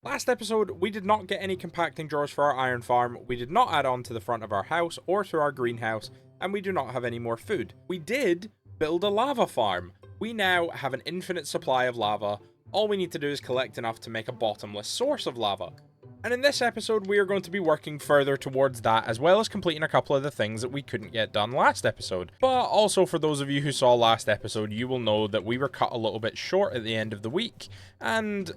Last episode, we did not get any compacting drawers for our iron farm, we did not add on to the front of our house or to our greenhouse, and we do not have any more food. We did build a lava farm. We now have an infinite supply of lava. All we need to do is collect enough to make a bottomless source of lava. And in this episode, we are going to be working further towards that, as well as completing a couple of the things that we couldn't get done last episode. But also, for those of you who saw last episode, you will know that we were cut a little bit short at the end of the week, and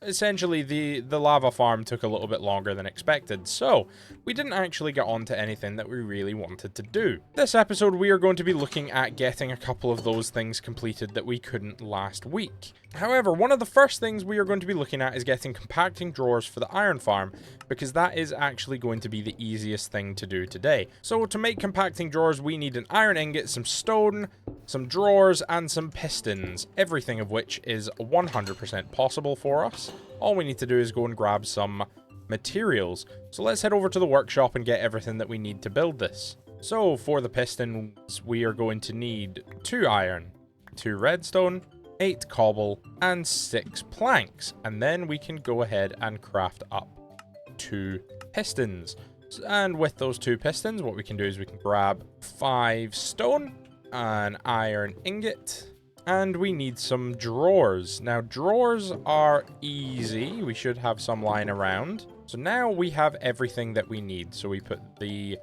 essentially the lava farm took a little bit longer than expected, so we didn't actually get on to anything that we really wanted to do. This episode we are going to be looking at getting a couple of those things completed that we couldn't last week. However, one of the first things we are going to be looking at is getting compacting drawers for the iron farm, because that is actually going to be the easiest thing to do today. So to make compacting drawers, we need an iron ingot, some stone, some drawers, and some pistons, everything of which is 100% possible for us. All we need to do is go and grab some materials. So let's head over to the workshop and get everything that we need to build this. So for the pistons, we are going to need 2 iron, 2 redstone, 8 cobble, and 6 planks. And then we can go ahead and craft up 2 pistons. And with those 2 pistons, what we can do is we can grab 5 stone, an iron ingot, and we need some drawers. Now, drawers are easy. We should have some lying around. So now we have everything that we need. So we put the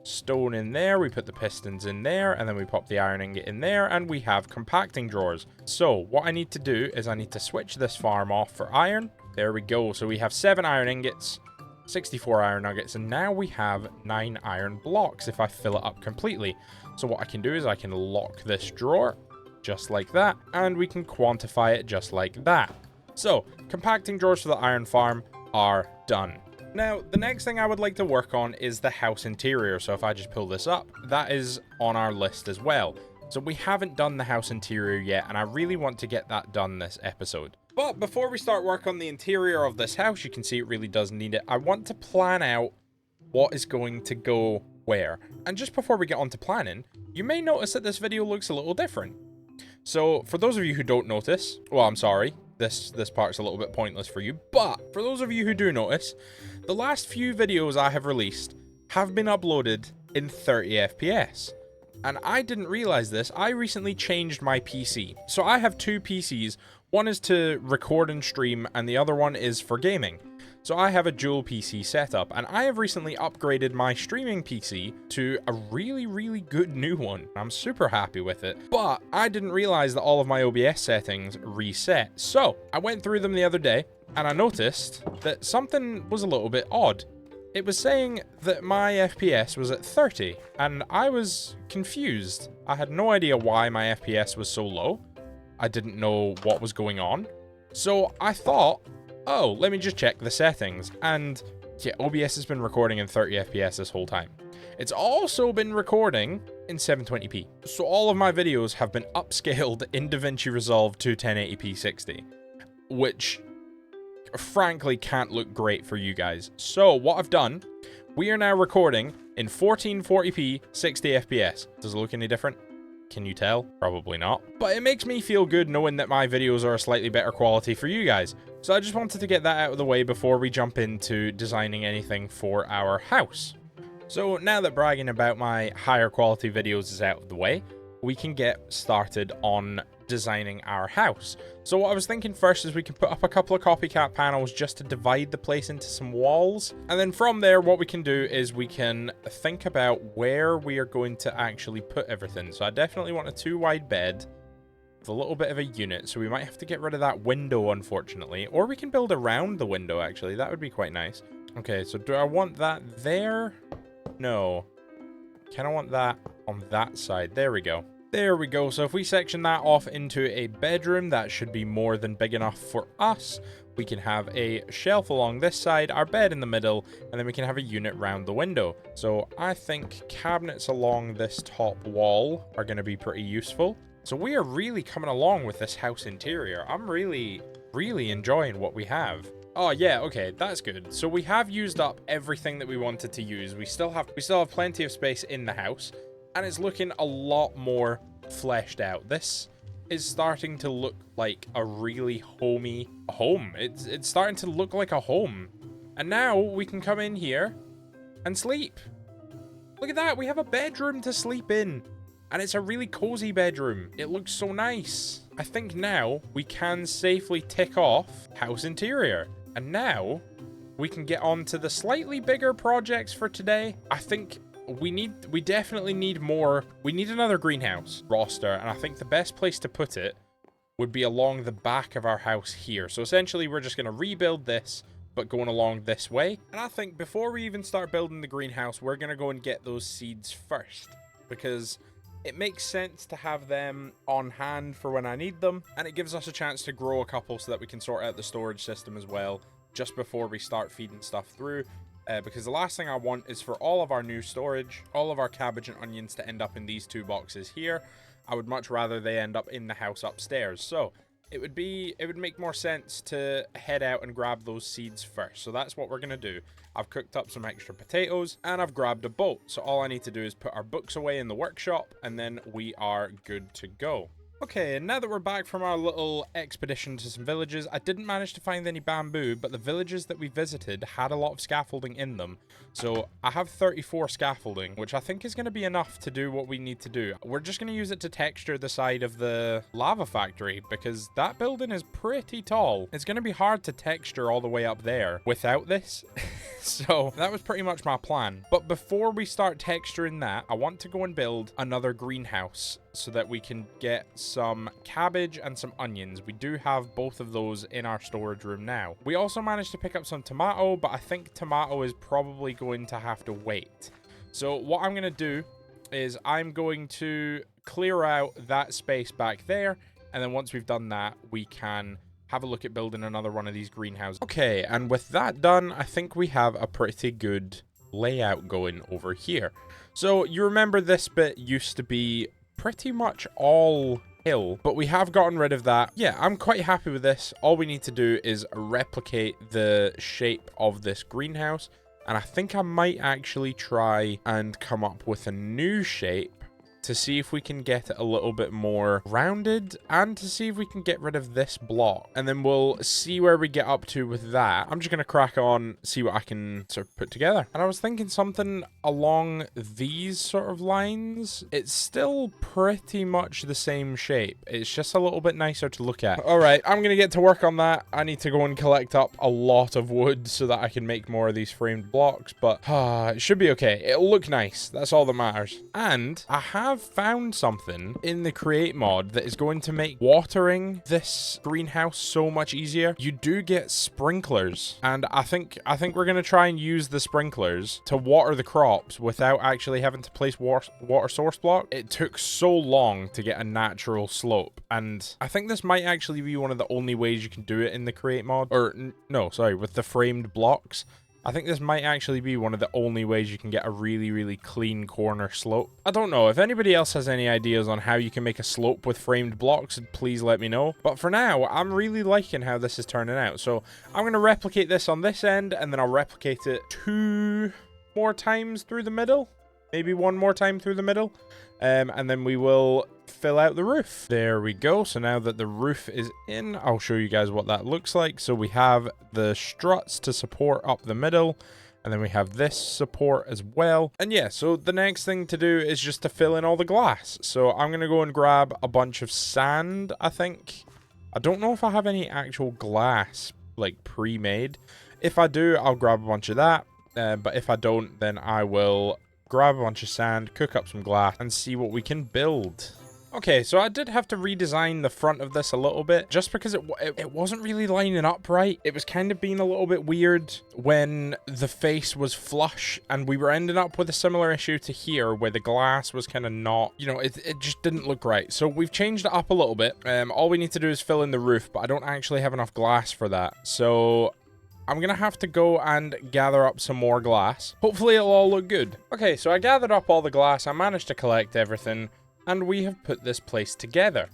stone in there, we put the pistons in there, and then we pop the iron ingot in there, and we have compacting drawers. So what I need to do is I need to switch this farm off for iron. There we go. So we have 7 iron ingots, 64 iron nuggets, and now we have 9 iron blocks if I fill it up completely. So what I can do is I can lock this drawer just like that, and we can quantify it just like that. So compacting drawers for the iron farm are done. Now, the next thing I would like to work on is the house interior. So if I just pull this up, that is on our list as well. So we haven't done the house interior yet, and I really want to get that done this episode. But before we start work on the interior of this house, you can see it really does need it. I want to plan out what is going to go where. And just before we get on to planning, you may notice that this video looks a little different. So for those of you who don't notice, well, I'm sorry, this part's a little bit pointless for you, but for those of you who do notice, the last few videos I have released have been uploaded in 30 FPS. And I didn't realize this. I recently changed my PC. So I have 2 PCs. One is to record and stream, and the other one is for gaming. So I have a dual PC setup, and I have recently upgraded my streaming PC to a really, really good new one. I'm super happy with it, but I didn't realize that all of my OBS settings reset. So I went through them the other day, and I noticed that something was a little bit odd. It was saying that my FPS was at 30, and I was confused. I had no idea why my FPS was so low. I didn't know what was going on. So I thought, oh, let me just check the settings. And yeah, OBS has been recording in 30 FPS this whole time. It's also been recording in 720p. So all of my videos have been upscaled in DaVinci Resolve to 1080p 60, which frankly can't look great for you guys. So what I've done, we are now recording in 1440p 60 FPS. Does it look any different? Can you tell? Probably not. But it makes me feel good knowing that my videos are a slightly better quality for you guys. So I just wanted to get that out of the way before we jump into designing anything for our house. So now that bragging about my higher quality videos is out of the way, we can get started on designing our house. So what I was thinking first is we can put up a couple of copycat panels just to divide the place into some walls. And then from there, what we can do is we can think about where we are going to actually put everything. So I definitely want a 2-wide bed with a little bit of a unit. So we might have to get rid of that window, unfortunately. Or we can build around the window, actually. That would be quite nice. Okay, so do I want that there? No. Kind of want that on that side. There we go. There we go. So if we section that off into a bedroom, that should be more than big enough for us. We can have a shelf along this side, our bed in the middle, and then we can have a unit round the window. So I think cabinets along this top wall are going to be pretty useful. So we are really coming along with this house interior. I'm really, really enjoying what we have. Oh yeah, okay, that's good. So we have used up everything that we wanted to use. We still have plenty of space in the house, and it's looking a lot more fleshed out. This is starting to look like a really homey home. It's starting to look like a home. And now we can come in here and sleep. Look at that. We have a bedroom to sleep in. And it's a really cozy bedroom. It looks so nice. I think now we can safely tick off house interior. And now we can get on to the slightly bigger projects for today. I think we definitely need more. We need another greenhouse roster. And I think the best place to put it would be along the back of our house here. So essentially we're just going to rebuild this, but going along this way. And I think before we even start building the greenhouse, we're going to go and get those seeds first. Because it makes sense to have them on hand for when I need them, and it gives us a chance to grow a couple so that we can sort out the storage system as well, just before we start feeding stuff through, because the last thing I want is for all of our new storage, all of our cabbage and onions to end up in these 2 boxes here. I would much rather they end up in the house upstairs, so it would make more sense to head out and grab those seeds first. So that's what we're going to do. I've cooked up some extra potatoes and I've grabbed a boat. So all I need to do is put our books away in the workshop and then we are good to go. Okay, and now that we're back from our little expedition to some villages, I didn't manage to find any bamboo, but the villages that we visited had a lot of scaffolding in them. So I have 34 scaffolding, which I think is going to be enough to do what we need to do. We're just going to use it to texture the side of the lava factory, because that building is pretty tall. It's going to be hard to texture all the way up there without this. So that was pretty much my plan. But before we start texturing that, I want to go and build another greenhouse so that we can get some cabbage and some onions. We do have both of those in our storage room now. We also managed to pick up some tomato, but I think tomato is probably going to have to wait. So what I'm going to do is I'm going to clear out that space back there, and then once we've done that, we can have a look at building another one of these greenhouses. Okay, and with that done, I think we have a pretty good layout going over here. So you remember this bit used to be pretty much all hill, but we have gotten rid of that. Yeah, I'm quite happy with this. All we need to do is replicate the shape of this greenhouse, and I think I might actually try and come up with a new shape to see if we can get it a little bit more rounded and to see if we can get rid of this block, and then we'll see where we get up to with that. I'm just gonna crack on, see what I can sort of put together. And I was thinking something along these sort of lines. It's still pretty much the same shape, it's just a little bit nicer to look at. All right, I'm gonna get to work on that. I need to go and collect up a lot of wood so that I can make more of these framed blocks, but it should be okay. It'll look nice, that's all that matters. And I have found something in the create mod that is going to make watering this greenhouse so much easier. You do get sprinklers, and I think we're going to try and use the sprinklers to water the crops without actually having to place water source block. It took so long to get a natural slope, and I think this might actually be one of the only ways you can do it in the create mod, or no, sorry, with the framed blocks. I think this might actually be one of the only ways you can get a really, really clean corner slope. I don't know. If anybody else has any ideas on how you can make a slope with framed blocks, please let me know. But for now, I'm really liking how this is turning out. So I'm going to replicate this on this end, and then I'll replicate it 2 more times through the middle. Maybe 1 more time through the middle. And then we will fill out the roof. There we go. So now that the roof is in, I'll show you guys what that looks like. So we have the struts to support up the middle, and then we have this support as well. And yeah, so the next thing to do is just to fill in all the glass. So I'm going to go and grab a bunch of sand, I think. I don't know if I have any actual glass, like, pre-made. If I do, I'll grab a bunch of that. But if I don't, then I will grab a bunch of sand, cook up some glass, and see what we can build. Okay, so I did have to redesign the front of this a little bit, just because it wasn't really lining up right. It was kind of being a little bit weird when the face was flush, and we were ending up with a similar issue to here, where the glass was kind of not, you know, it just didn't look right. So we've changed it up a little bit. All we need to do is fill in the roof, but I don't actually have enough glass for that. So I'm going to have to go and gather up some more glass. Hopefully it'll all look good. Okay, so I gathered up all the glass. I managed to collect everything, and we have put this place together.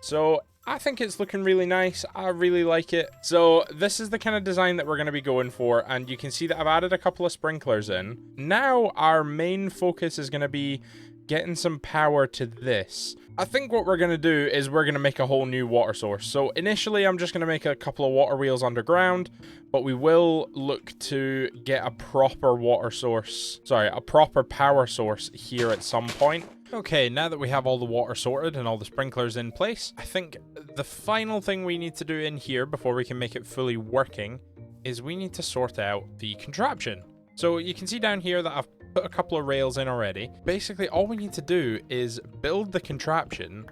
So I think it's looking really nice. I really like it. So this is the kind of design that we're going to be going for, and you can see that I've added a couple of sprinklers in. Now our main focus is going to be getting some power to this. I think what we're going to do is we're going to make a whole new water source. So initially, I'm just going to make a couple of water wheels underground, but we will look to get a proper water source, sorry, a proper power source here at some point. Okay, now that we have all the water sorted and all the sprinklers in place, I think the final thing we need to do in here before we can make it fully working is we need to sort out the contraption. So you can see down here that I've put a couple of rails in already. Basically, all we need to do is build the contraption,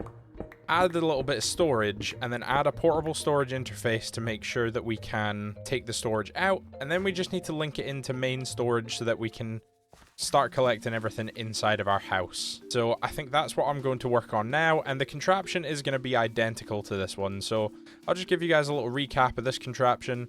add a little bit of storage, and then add a portable storage interface to make sure that we can take the storage out. And then we just need to link it into main storage so that we can start collecting everything inside of our house. So I think that's what I'm going to work on now, and the contraption is going to be identical to this one. So I'll just give you guys a little recap of this contraption.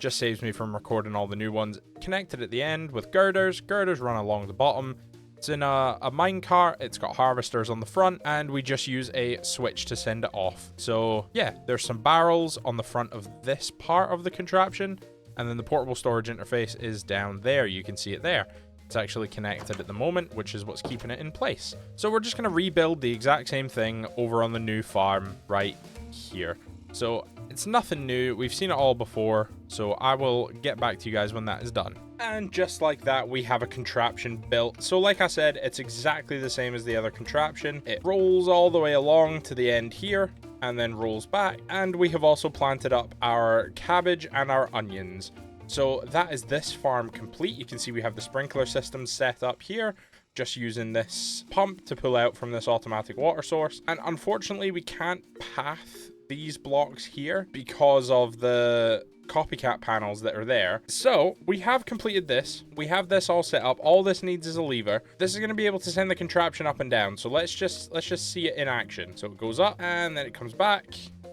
Just saves me from recording all the new ones. Connected at the end with girders. Girders run along the bottom. It's in a minecart. It's got harvesters on the front, and we just use a switch to send it off. So yeah, there's some barrels on the front of this part of the contraption, and then the portable storage interface is down there. You can see it there. It's actually connected at the moment, which is what's keeping it in place. So we're just going to rebuild the exact same thing over on the new farm right here. So it's nothing new. We've seen it all before. So I will get back to you guys when that is done. And just like that, we have a contraption built. So like I said, it's exactly the same as the other contraption. It rolls all the way along to the end here and then rolls back. And we have also planted up our cabbage and our onions. So that is this farm complete. You can see we have the sprinkler system set up here, just using this pump to pull out from this automatic water source. And unfortunately, we can't path these blocks here because of the copycat panels that are there. So we have completed this. We have this all set up. All this needs is a lever. This is going to be able to send the contraption up and down. So let's just see it in action. So it goes up and then it comes back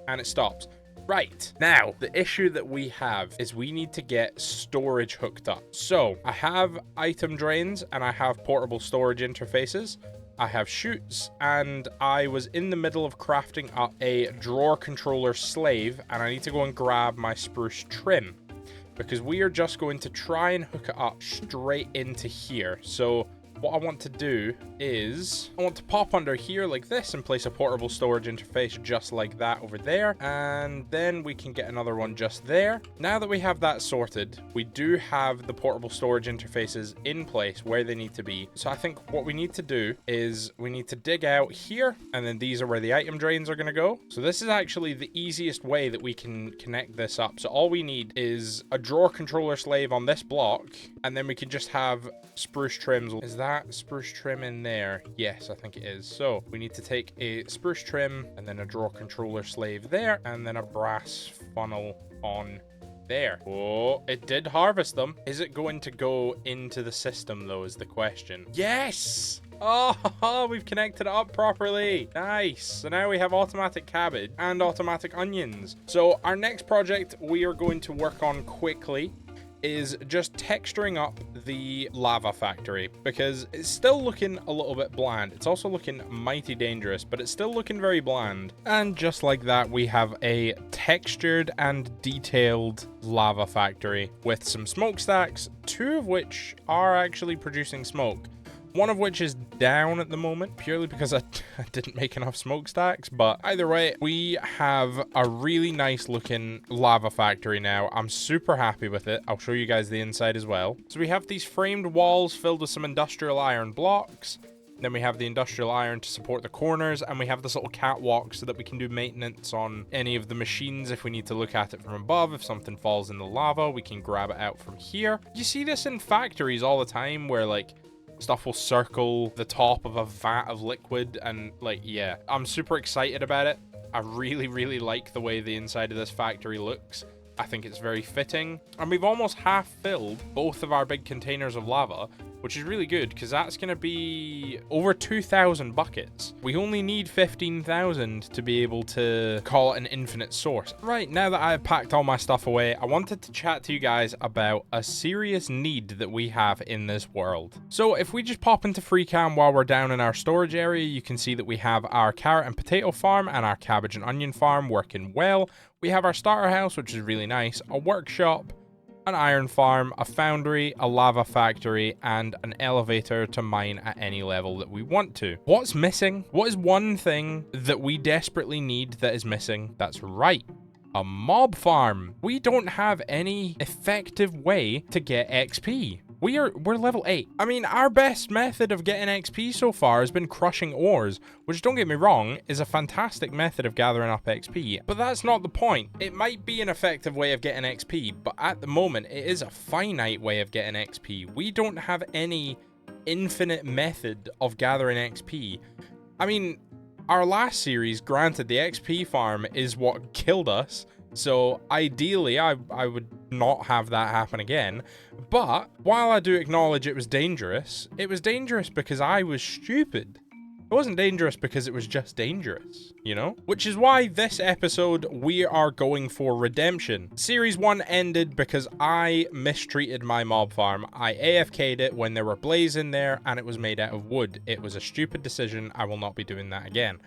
and it stops. Right, now, the issue that we have is we need to get storage hooked up. So, I have item drains and I have portable storage interfaces. I have chutes, and I was in the middle of crafting up a drawer controller slave, and I need to go and grab my spruce trim, because we are just going to try and hook it up straight into here. So, what I want to do is I want to pop under here like this and place a portable storage interface just like that over there. And then we can get another one just there. Now that we have that sorted, we do have the portable storage interfaces in place where they need to be. So I think what we need to do is we need to dig out here, and then these are where the item drains are going to go. So this is actually the easiest way that we can connect this up. So all we need is a drawer controller slave on this block, and then we can just have spruce trims. Is that spruce trim in there? Yes, I think it is. So we need to take a spruce trim and then a drawer controller slave there, and then a brass funnel on there. Oh, it did harvest them. Is it going to go into the system though, is the question. Yes! Oh, we've connected it up properly. Nice. So now we have automatic cabbage and automatic onions. So our next project we are going to work on quickly is just texturing up the lava factory, because it's still looking a little bit bland. It's also looking mighty dangerous, but it's still looking very bland. And just like that, we have a textured and detailed lava factory with some smokestacks, 2 of which are actually producing smoke. One of which is down at the moment, purely because I didn't make enough smokestacks. But either way, we have a really nice looking lava factory now. I'm super happy with it. I'll show you guys the inside as well. So we have these framed walls filled with some industrial iron blocks. Then we have the industrial iron to support the corners, and we have this little catwalk so that we can do maintenance on any of the machines if we need to look at it from above. If something falls in the lava, we can grab it out from here. You see this in factories all the time where, like, stuff will circle the top of a vat of liquid, and like, yeah, I'm super excited about it. I really, really like the way the inside of this factory looks. I think it's very fitting. And we've almost half filled both of our big containers of lava, which is really good because that's going to be over 2,000 buckets. We only need 15,000 to be able to call it an infinite source. Right, now that I've packed all my stuff away, I wanted to chat to you guys about a serious need that we have in this world. So if we just pop into FreeCam while we're down in our storage area, you can see that we have our carrot and potato farm and our cabbage and onion farm working well. We have our starter house, which is really nice, a workshop, an iron farm, a foundry, a lava factory, and an elevator to mine at any level that we want to. What's missing? What is one thing that we desperately need that is missing? That's right. A mob farm. We don't have any effective way to get XP. We're level 8. I mean, our best method of getting XP so far has been crushing ores, which, don't get me wrong, is a fantastic method of gathering up XP. But that's not the point. It might be an effective way of getting XP, but at the moment, it is a finite way of getting XP. We don't have any infinite method of gathering XP. I mean, our last series, granted, the XP farm is what killed us, so ideally I would not have that happen again. But while I do acknowledge it was dangerous because I was stupid. It wasn't dangerous because it was just dangerous, you know? Which is why this episode we are going for redemption. Series 1 ended because I mistreated my mob farm. I AFK'd it when there were blaze in there and it was made out of wood. It was a stupid decision. I will not be doing that again.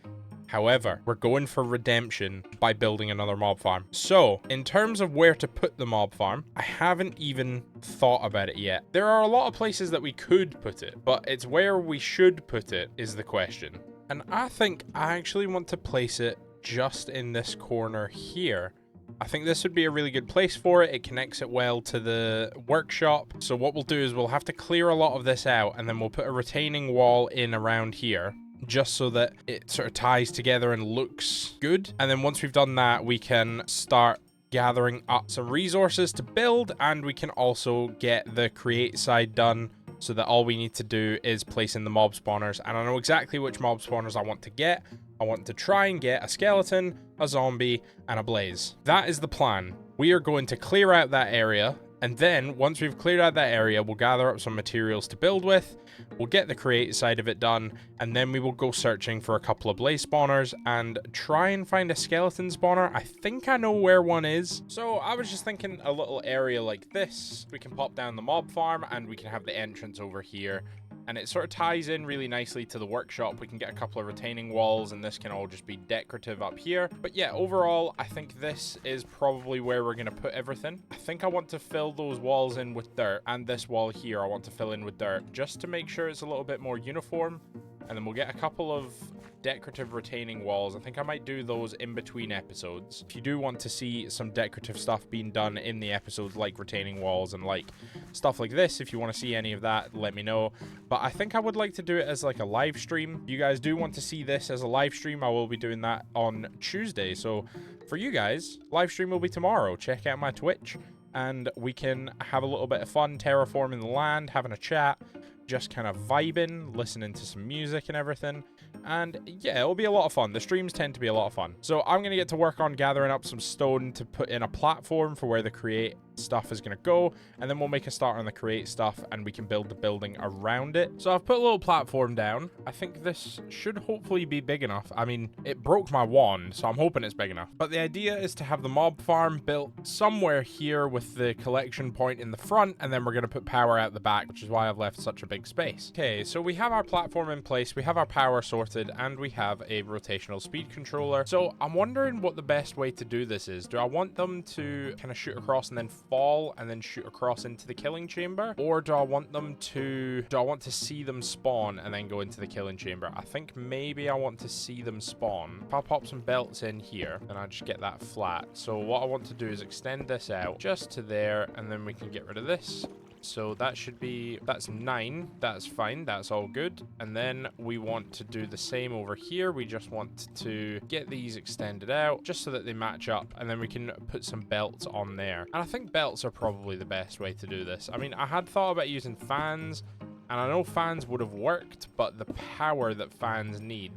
However, we're going for redemption by building another mob farm. So, in terms of where to put the mob farm, I haven't even thought about it yet. There are a lot of places that we could put it, but it's where we should put it is the question. And I think I actually want to place it just in this corner here. I think this would be a really good place for it. It connects it well to the workshop. So what we'll do is we'll have to clear a lot of this out, and then we'll put a retaining wall in around here, just so that it sort of ties together and looks good. And then once we've done that, we can start gathering up some resources to build, and we can also get the create side done so that all we need to do is place in the mob spawners. And I know exactly which mob spawners I want to get. I want to try and get a skeleton, a zombie, and a blaze. That is the plan. We are going to clear out that area, and then once we've cleared out that area, we'll gather up some materials to build with. We'll get the create side of it done, and then we will go searching for a couple of blaze spawners and try and find a skeleton spawner. I think I know where one is. So I was just thinking a little area like this. We can pop down the mob farm and we can have the entrance over here. And it sort of ties in really nicely to the workshop. We can get a couple of retaining walls, and this can all just be decorative up here. But yeah, overall, I think this is probably where we're going to put everything. I think I want to fill those walls in with dirt, and this wall here I want to fill in with dirt, just to make sure it's a little bit more uniform. And then we'll get a couple of decorative retaining walls. I think I might do those in between episodes. If you do want to see some decorative stuff being done in the episodes, like retaining walls and like stuff like this, if you want to see any of that, let me know. But I think I would like to do it as like a live stream. If you guys do want to see this as a live stream, I will be doing that on Tuesday. So for you guys, live stream will be tomorrow. Check out my Twitch and we can have a little bit of fun terraforming the land, having a chat, just kind of vibing, listening to some music and everything. And yeah, it'll be a lot of fun. The streams tend to be a lot of fun. So I'm going to get to work on gathering up some stone to put in a platform for where the create stuff is going to go, and then we'll make a start on the create stuff and we can build the building around it. So I've put a little platform down. I think this should hopefully be big enough. I mean, it broke my wand, so I'm hoping it's big enough. But the idea is to have the mob farm built somewhere here with the collection point in the front, and then we're going to put power out the back, which is why I've left such a big space. Okay, so we have our platform in place, we have our power sorted, and we have a rotational speed controller. So I'm wondering what the best way to do this is. Do I want them to kind of shoot across and then fall and then shoot across into the killing chamber, or do I want to see them spawn and then go into the killing chamber? I think maybe I want to see them spawn. If I pop some belts in here, then I just get that flat. So what I want to do is extend this out just to there, and then we can get rid of this. So that should be, that's 9. That's fine. That's all good. And then we want to do the same over here. We just want to get these extended out just so that they match up. And then we can put some belts on there. And I think belts are probably the best way to do this. I mean, I had thought about using fans, and I know fans would have worked, but the power that fans need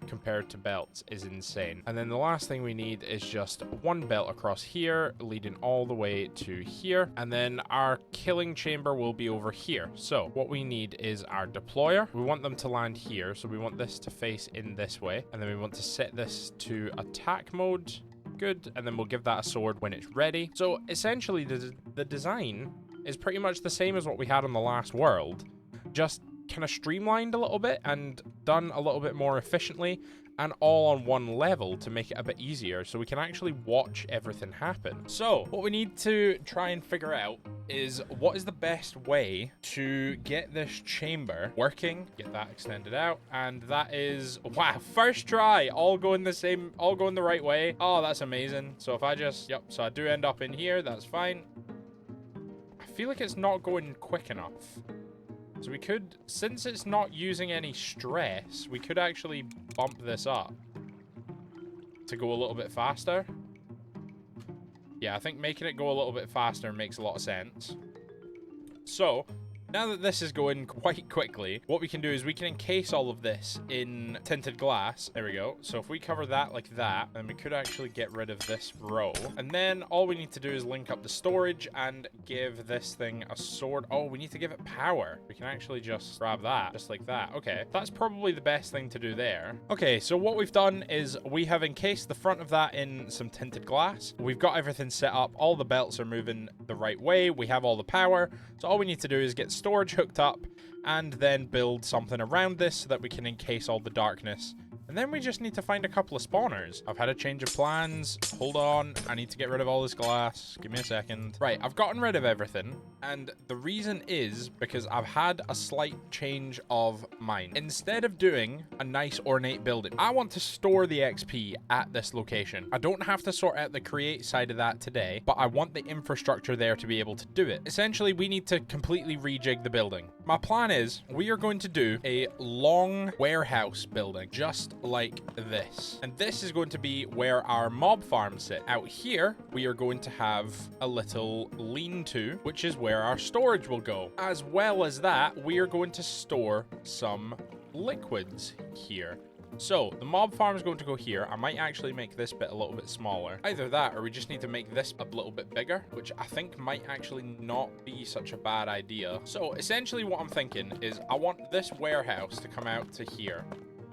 compared to belts is insane. And then the last thing we need is just one belt across here leading all the way to here, and then our killing chamber will be over here. So what we need is our deployer. We want them to land here, so we want this to face in this way, and then we want to set this to attack mode. Good. And then we'll give that a sword when it's ready. So essentially the design is pretty much the same as what we had on the last world, just kind of streamlined a little bit and done a little bit more efficiently. and all on one level to make it a bit easier so we can actually watch everything happen. So what we need to try and figure out is what is the best way to get this chamber working, get that extended out, and that is, wow, first try, all going the right way. Oh, that's amazing. So if I just, yep, so I do end up in here, that's fine. I feel like it's not going quick enough. So we could, since it's not using any stress, we could actually bump this up to go a little bit faster. Yeah, I think making it go a little bit faster makes a lot of sense. So, now that this is going quite quickly, what we can do is we can encase all of this in tinted glass. There we go. So if we cover that like that, then we could actually get rid of this row. And then all we need to do is link up the storage and give this thing a sword. Oh, we need to give it power. We can actually just grab that, just like that. Okay, that's probably the best thing to do there. Okay, so what we've done is we have encased the front of that in some tinted glass. We've got everything set up. All the belts are moving the right way. We have all the power. So all we need to do is get storage hooked up and then build something around this so that we can encase all the darkness. And then we just need to find a couple of spawners. I've had a change of plans. Hold on. I need to get rid of all this glass. Give me a second. Right, I've gotten rid of everything. And the reason is because I've had a slight change of mind. Instead of doing a nice ornate building, I want to store the XP at this location. I don't have to sort out the create side of that today, but I want the infrastructure there to be able to do it. Essentially, we need to completely rejig the building. My plan is we are going to do a long warehouse building, just like this. And this is going to be where our mob farms sit. Out here, we are going to have a little lean-to, which is where our storage will go. As well as that, we are going to store some liquids here. So the mob farm is going to go here. I might actually make this bit a little bit smaller. Either that, or we just need to make this a little bit bigger, which I think might actually not be such a bad idea. So essentially what I'm thinking is I want this warehouse to come out to here.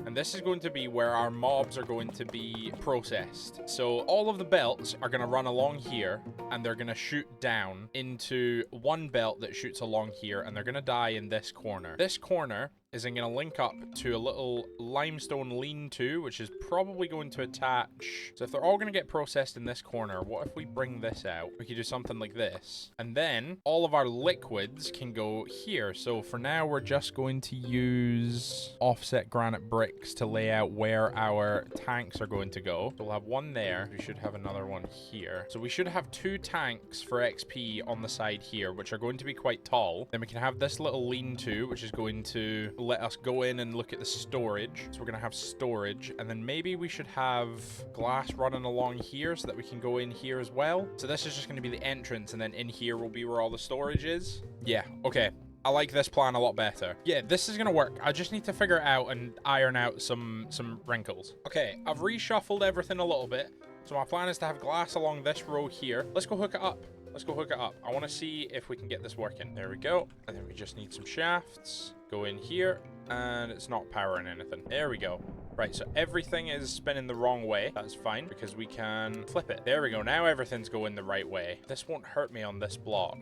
And this is going to be where our mobs are going to be processed. So all of the belts are going to run along here, and they're going to shoot down into one belt that shoots along here, and they're going to die in this corner. This corner is going to link up to a little limestone lean-to, which is probably going to attach. So if they're all going to get processed in this corner, what if we bring this out? We could do something like this. And then all of our liquids can go here. So for now, we're just going to use offset granite bricks to lay out where our tanks are going to go. So we'll have one there. We should have another one here. So we should have 2 tanks for XP on the side here, which are going to be quite tall. Then we can have this little lean-to, which is going to let us go in and look at the storage. So we're going to have storage, and then maybe we should have glass running along here so that we can go in here as well. So this is just going to be the entrance, and then in here will be where all the storage is. Yeah, okay. I like this plan a lot better. Yeah, this is going to work. I just need to figure it out and iron out some wrinkles. Okay, I've reshuffled everything a little bit. So my plan is to have glass along this row here. Let's go hook it up. Let's go hook it up. I want to see if we can get this working. There we go. And then we just need some shafts. Go in here, and it's not powering anything. There we go. Right, so everything is spinning the wrong way. That's fine, because we can flip it. There we go. Now everything's going the right way. This won't hurt me on this block.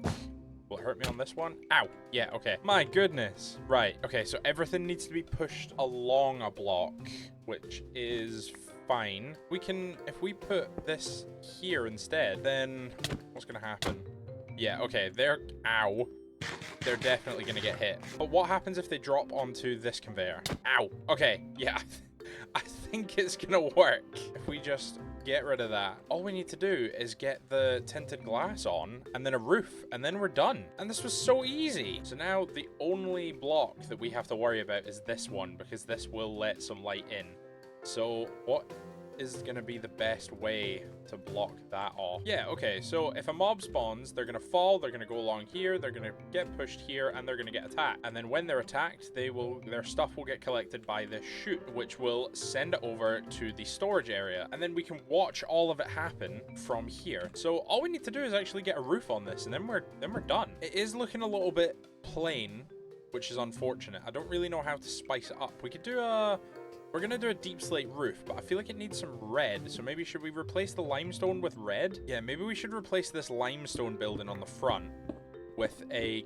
Will it hurt me on this one? Ow. Yeah, okay. My goodness. Right. Okay, so everything needs to be pushed along a block, which is fine. We can, if we put this here instead, then what's going to happen? Yeah, okay. Ow. They're definitely going to get hit. But what happens if they drop onto this conveyor? Ow. Okay. Yeah. I think it's going to work if we just get rid of that. All we need to do is get the tinted glass on and then a roof, and then we're done. And this was so easy. So now the only block that we have to worry about is this one, because this will let some light in. So what is going to be the best way to block that off? Yeah, okay, so if a mob spawns, they're going to fall, they're going to go along here, they're going to get pushed here, and they're going to get attacked. And then when they're attacked, their stuff will get collected by this chute, which will send it over to the storage area. And then we can watch all of it happen from here. So all we need to do is actually get a roof on this, and then we're done. It is looking a little bit plain, which is unfortunate. I don't really know how to spice it up. We could do we're going to do a deep slate roof, but I feel like it needs some red. So maybe should we replace the limestone with red? Yeah, maybe we should replace this limestone building on the front with a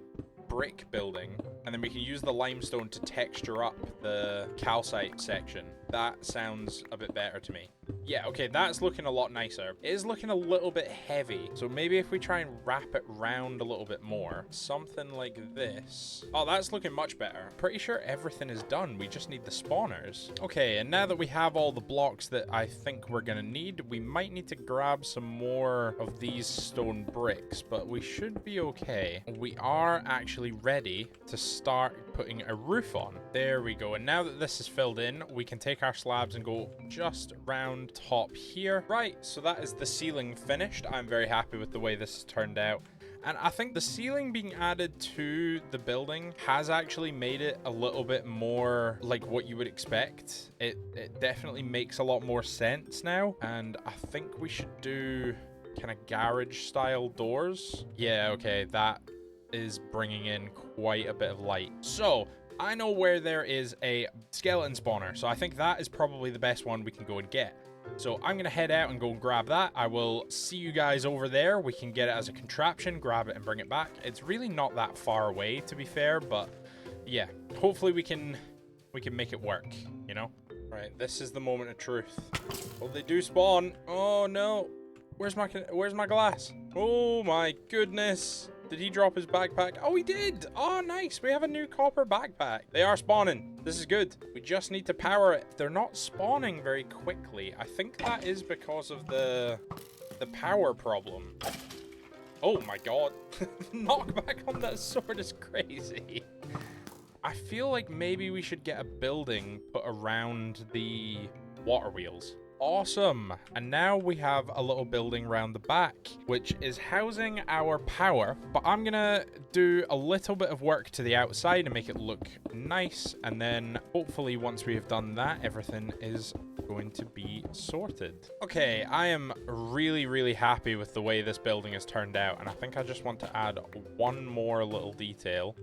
brick building And then we can use the limestone to texture up the calcite section. That sounds a bit better to me. Yeah, okay, that's looking a lot nicer. It is looking a little bit heavy. So maybe if we try and wrap it round a little bit more. Something like this. Oh, that's looking much better. Pretty sure everything is done. We just need the spawners. Okay, and now that we have all the blocks that I think we're gonna need, we might need to grab some more of these stone bricks, but we should be okay. We are actually ready to start putting a roof on. There we go. And now that this is filled in, we can take our slabs and go just round top here. Right, so that is the ceiling finished. I'm very happy with the way this has turned out. And I think the ceiling being added to the building has actually made it a little bit more like what you would expect. It definitely makes a lot more sense now. And I think we should do kind of garage style doors. Yeah, okay, that is bringing in quite a bit of light. So I know where there is a skeleton spawner. So I think that is probably the best one we can go and get. So I'm going to head out and go and grab that. I will see you guys over there. We can get it as a contraption, grab it and bring it back. It's really not that far away, to be fair, but yeah, hopefully we can make it work, you know? All right, this is the moment of truth. Well, they do spawn. Oh no. Where's my glass? Oh my goodness. Did he drop his backpack? Oh, he did. Oh, nice. We have a new copper backpack. They are spawning. This is good. We just need to power it. They're not spawning very quickly. I think that is because of the power problem. Oh my god. Knockback on that sword is crazy. I feel like maybe we should get a building put around the water wheels. Awesome. And now we have a little building around the back, which is housing our power. But I'm gonna do a little bit of work to the outside and make it look nice. And then hopefully once we have done that, everything is going to be sorted. Okay, I am really, really happy with the way this building has turned out. And I think I just want to add one more little detail.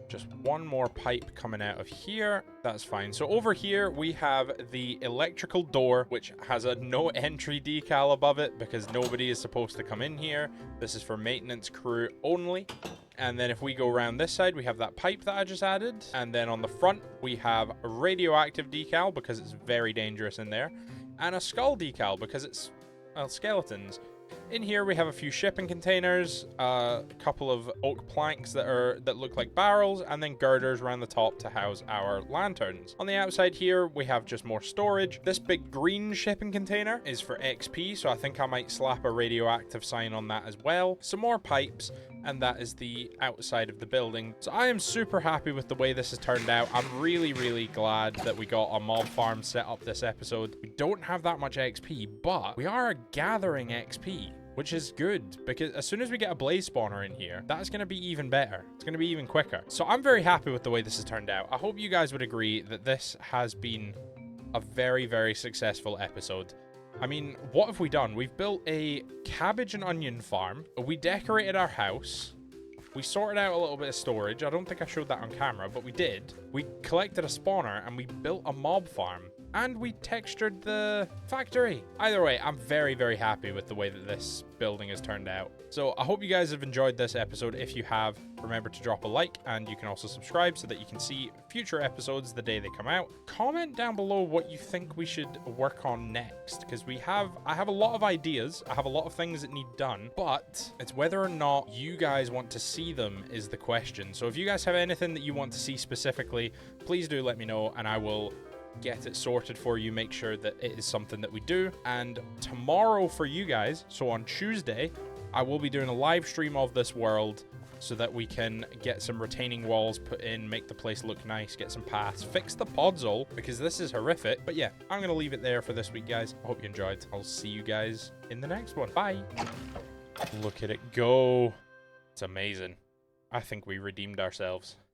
Just one more pipe coming out of here. That's fine. So over here, we have the electrical door, which has a no entry decal above it because nobody is supposed to come in here. This is for maintenance crew only. And then if we go around this side, we have that pipe that I just added. And then on the front, we have a radioactive decal because it's very dangerous in there. And a skull decal because it's, well, skeletons. In here we have a few shipping containers, a couple of oak planks that look like barrels, and then girders around the top to house our lanterns. On the outside here we have just more storage. This big green shipping container is for XP, so I think I might slap a radioactive sign on that as well. Some more pipes, and that is the outside of the building. So I am super happy with the way this has turned out. I'm really, really glad that we got a mob farm set up this episode. We don't have that much XP, but we are gathering XP, which is good because as soon as we get a blaze spawner in here, that's going to be even better. It's going to be even quicker. So I'm very happy with the way this has turned out. I hope you guys would agree that this has been a very, very successful episode. I mean, what have we done? We've built a cabbage and onion farm. We decorated our house. We sorted out a little bit of storage. I don't think I showed that on camera, but we did. We collected a spawner and we built a mob farm. And we textured the factory. Either way, I'm very, very happy with the way that this building has turned out. So I hope you guys have enjoyed this episode. If you have, remember to drop a like, and you can also subscribe so that you can see future episodes the day they come out. Comment down below what you think we should work on next, because I have a lot of ideas. I have a lot of things that need done, but it's whether or not you guys want to see them is the question. So if you guys have anything that you want to see specifically, please do let me know, and I will get it sorted for you, make sure that it is something that we do. And tomorrow for you guys, so on Tuesday, I will be doing a live stream of this world so that we can get some retaining walls put in, make the place look nice, get some paths, fix the podzol because this is horrific. But yeah, I'm gonna leave it there for this week, guys. I hope you enjoyed. I'll see you guys in the next one. Bye. Look at it go. It's amazing. I think we redeemed ourselves.